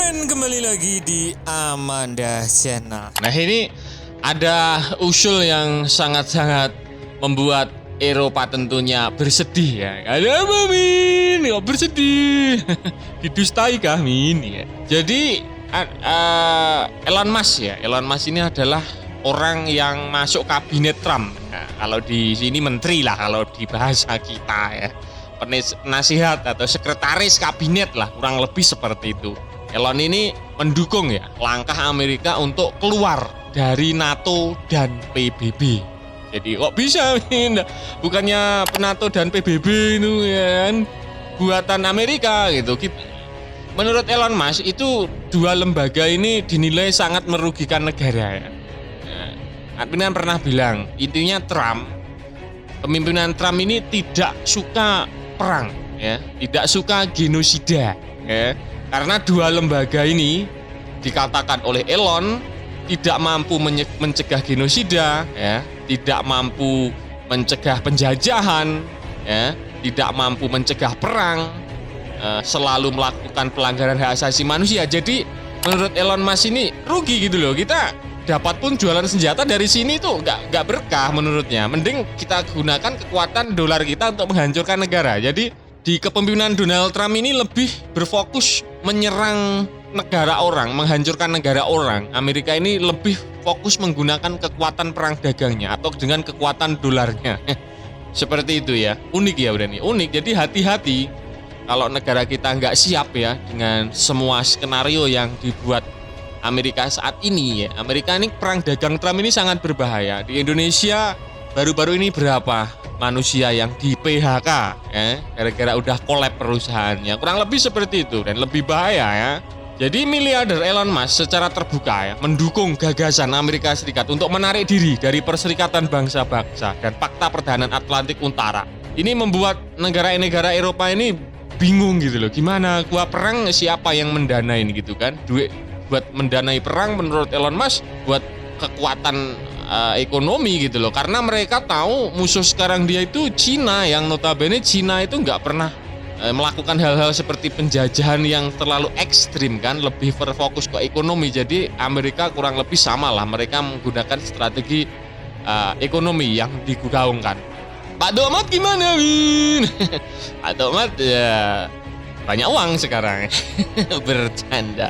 Dan kembali lagi di Amanda Channel. Nah, ini ada usul yang sangat-sangat membuat Eropa tentunya bersedih ya. Ada apa Min? Kok bersedih? Didustai kah Min? Ya. Jadi Elon Musk ya. Elon Musk ini adalah orang yang masuk kabinet Trump. Nah, kalau di sini menteri lah kalau di bahasa kita ya. Penasihat atau sekretaris kabinet lah, kurang lebih seperti itu. Elon ini mendukung ya langkah Amerika untuk keluar dari NATO dan PBB. Jadi kok bisa Min? Bukannya NATO dan PBB itu kan buatan Amerika gitu. Menurut Elon Musk itu dua lembaga ini dinilai sangat merugikan negara ya. Adminan pernah bilang intinya pemimpinan Trump ini tidak suka perang ya, tidak suka genosida ya. Karena dua lembaga ini dikatakan oleh Elon tidak mampu mencegah genosida ya, tidak mampu mencegah penjajahan ya, tidak mampu mencegah perang, selalu melakukan pelanggaran hak asasi manusia. Jadi menurut Elon Musk ini rugi gitu loh. Kita dapat pun jualan senjata dari sini tuh nggak berkah menurutnya. Mending kita gunakan kekuatan dolar kita untuk menghancurkan negara. Jadi di kepemimpinan Donald Trump ini lebih berfokus menyerang negara orang, menghancurkan negara orang. Amerika ini lebih fokus menggunakan kekuatan perang dagangnya atau dengan kekuatan dolarnya. Seperti itu ya. Unik ya udah nih. Unik. Jadi hati-hati kalau negara kita nggak siap ya dengan semua skenario yang dibuat Amerika saat ini ya. Amerika ini perang dagang Trump ini sangat berbahaya. Di Indonesia baru-baru ini berapa manusia yang di PHK ya, gara-gara udah kolab perusahaannya. Kurang lebih seperti itu dan lebih bahaya ya. Jadi miliarder Elon Musk secara terbuka ya mendukung gagasan Amerika Serikat untuk menarik diri dari Perserikatan Bangsa-Bangsa dan Fakta Pertahanan Atlantik Utara. Ini membuat negara-negara Eropa ini bingung gitu loh. Gimana gua perang siapa yang mendanain gitu kan? Duit buat mendanai perang menurut Elon Musk buat kekuatan ekonomi gitu loh, karena mereka tahu musuh sekarang dia itu Cina, yang notabene Cina itu nggak pernah melakukan hal-hal seperti penjajahan yang terlalu ekstrim kan, lebih berfokus ke ekonomi. Jadi Amerika kurang lebih sama lah, mereka menggunakan strategi ekonomi yang digaungkan. Pak Domat gimana Win? Pak Domat ya banyak uang sekarang. Bercanda.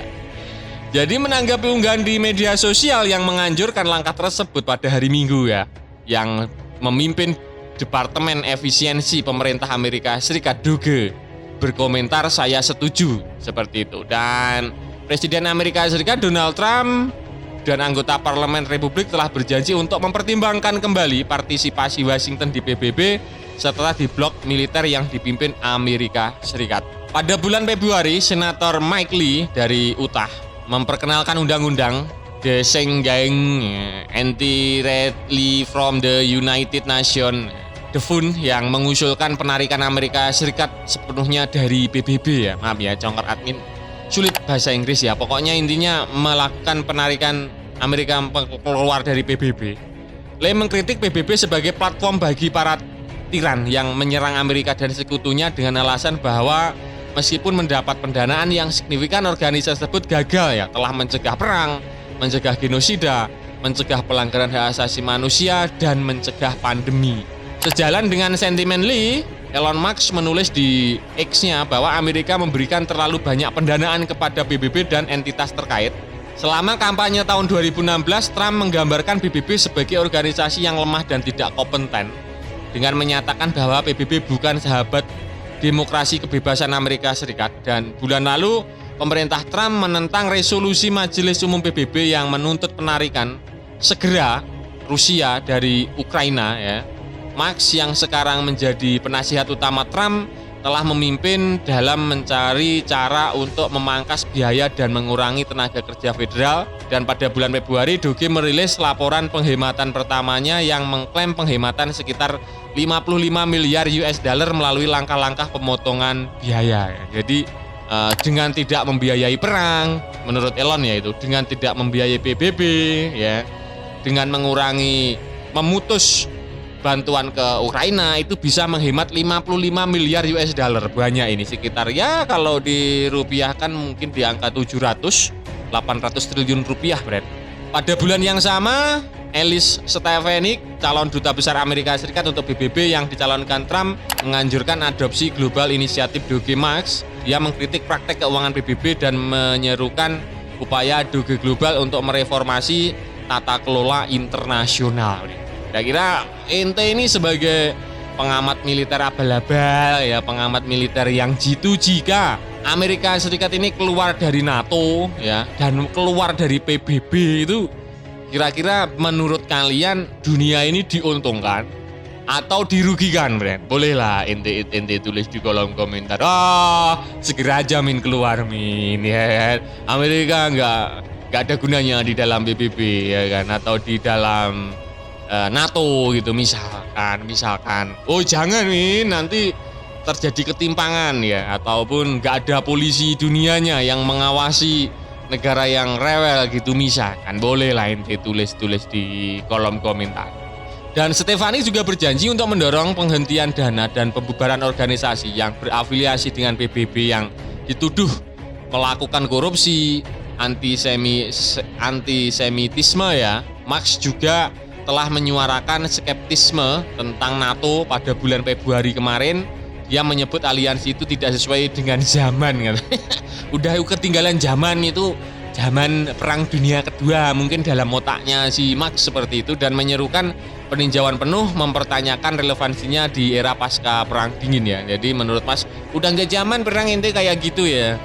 Jadi menanggapi unggahan di media sosial yang menganjurkan langkah tersebut pada hari Minggu ya, yang memimpin Departemen Efisiensi Pemerintah Amerika Serikat DOGE berkomentar saya setuju seperti itu. Dan Presiden Amerika Serikat Donald Trump dan anggota Parlemen Republik telah berjanji untuk mempertimbangkan kembali partisipasi Washington di PBB setelah diblok militer yang dipimpin Amerika Serikat. Pada bulan Februari, Senator Mike Lee dari Utah memperkenalkan undang-undang The Schengen Anti-Treaty from the United Nations, the Fund, yang mengusulkan penarikan Amerika Serikat sepenuhnya dari PBB ya. Maaf ya, congker admin sulit bahasa Inggris ya. Pokoknya intinya melakukan penarikan Amerika keluar dari PBB. Lee mengkritik PBB sebagai platform bagi para tiran yang menyerang Amerika dan sekutunya dengan alasan bahwa meskipun mendapat pendanaan yang signifikan, organisasi tersebut gagal ya, telah mencegah perang, mencegah genosida, mencegah pelanggaran hak asasi manusia, dan mencegah pandemi. Sejalan dengan sentimen Lee, Elon Musk menulis di X-nya bahwa Amerika memberikan terlalu banyak pendanaan kepada PBB dan entitas terkait. Selama kampanye tahun 2016, Trump menggambarkan PBB sebagai organisasi yang lemah dan tidak kompeten, dengan menyatakan bahwa PBB bukan sahabat demokrasi kebebasan Amerika Serikat. Dan bulan lalu pemerintah Trump menentang resolusi Majelis Umum PBB yang menuntut penarikan segera Rusia dari Ukraina ya. Musk yang sekarang menjadi penasihat utama Trump telah memimpin dalam mencari cara untuk memangkas biaya dan mengurangi tenaga kerja federal. Dan pada bulan Februari, DOGE merilis laporan penghematan pertamanya yang mengklaim penghematan sekitar 55 miliar US dollar melalui langkah-langkah pemotongan biaya. Jadi dengan tidak membiayai perang, menurut Elon ya itu, dengan tidak membiayai PBB ya, dengan memutus bantuan ke Ukraina itu bisa menghemat 55 miliar US dollar. Banyak ini, sekitar ya kalau dirupiahkan mungkin di angka 800 triliun rupiah, Brad. Pada bulan yang sama, Elise Stefanik, calon duta besar Amerika Serikat untuk PBB yang dicalonkan Trump, menganjurkan adopsi global inisiatif Doge Max. Dia mengkritik praktek keuangan PBB dan menyerukan upaya Doge global untuk mereformasi tata kelola internasional. Kira-kira ente ini sebagai pengamat militer abal-abal ya, pengamat militer yang jitu jika Amerika Serikat ini keluar dari NATO ya dan keluar dari PBB itu, kira-kira menurut kalian dunia ini diuntungkan atau dirugikan, Bren? Bolehlah ente tulis di kolom komentar. Segera aja Min keluar Min ya. Amerika nggak ada gunanya di dalam PBB ya kan, atau di dalam NATO gitu misalkan. Oh jangan Min, nanti terjadi ketimpangan ya, ataupun nggak ada polisi dunianya yang mengawasi negara yang rewel gitu misalkan. Boleh lah ente tulis di kolom komentar. Dan Stefanik juga berjanji untuk mendorong penghentian dana dan pembubaran organisasi yang berafiliasi dengan PBB yang dituduh melakukan korupsi, antisemitisme ya. Max juga telah menyuarakan skeptisme tentang NATO pada bulan Februari kemarin. Dia menyebut aliansi itu tidak sesuai dengan zaman. Udah ketinggalan zaman, itu zaman Perang Dunia Kedua mungkin dalam otaknya si Max seperti itu, dan menyerukan peninjauan penuh, mempertanyakan relevansinya di era pasca Perang Dingin ya. Jadi menurut Mas udah nggak zaman perang ente kayak gitu ya,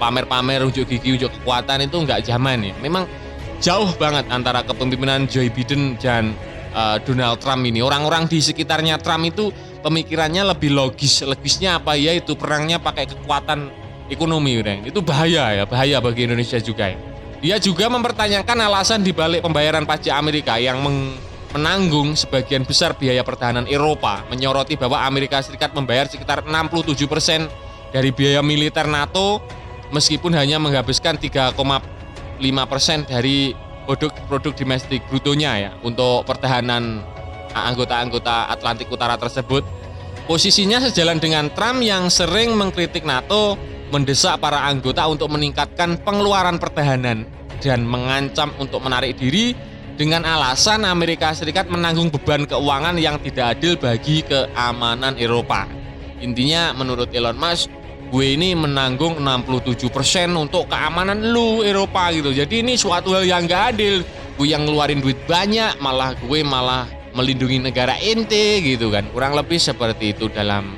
pamer-pamer unjuk gigi, unjuk kekuatan itu nggak zaman ya. Memang jauh banget antara kepemimpinan Joe Biden dan Donald Trump ini. Orang-orang di sekitarnya Trump itu pemikirannya lebih logisnya apa ya, itu perangnya pakai kekuatan ekonomi, itu bahaya bagi Indonesia juga ya. Dia juga mempertanyakan alasan dibalik pembayaran pajak Amerika yang menanggung sebagian besar biaya pertahanan Eropa, menyoroti bahwa Amerika Serikat membayar sekitar 67% dari biaya militer NATO meskipun hanya menghabiskan 3,5% dari produk domestik brutonya ya untuk pertahanan anggota-anggota Atlantik Utara tersebut. Posisinya sejalan dengan Trump yang sering mengkritik NATO, mendesak para anggota untuk meningkatkan pengeluaran pertahanan dan mengancam untuk menarik diri dengan alasan Amerika Serikat menanggung beban keuangan yang tidak adil bagi keamanan Eropa. Intinya menurut Elon Musk, gue ini menanggung 67% untuk keamanan lu Eropa gitu. Jadi ini suatu hal yang gak adil. Gue yang ngeluarin duit banyak, gue malah melindungi negara ente gitu kan. Kurang lebih seperti itu dalam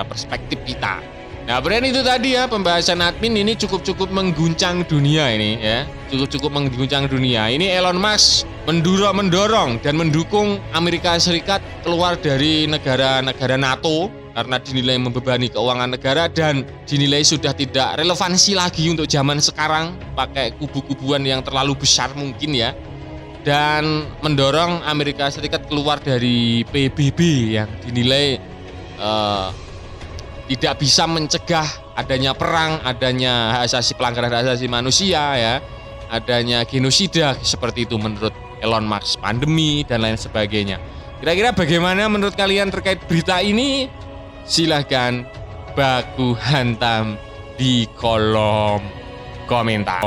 perspektif kita. Nah, brand itu tadi ya pembahasan admin ini cukup mengguncang dunia ini ya. Cukup mengguncang dunia. Ini Elon Musk mendorong dan mendukung Amerika Serikat keluar dari negara-negara NATO karena dinilai membebani keuangan negara dan dinilai sudah tidak relevansi lagi untuk zaman sekarang, pakai kubu-kubuan yang terlalu besar mungkin ya. Dan mendorong Amerika Serikat keluar dari PBB yang dinilai tidak bisa mencegah adanya perang, adanya pelanggaran hak asasi manusia ya, adanya genosida seperti itu menurut Elon Musk, pandemi dan lain sebagainya. Kira-kira bagaimana menurut kalian terkait berita ini? Silahkan baku hantam di kolom komentar.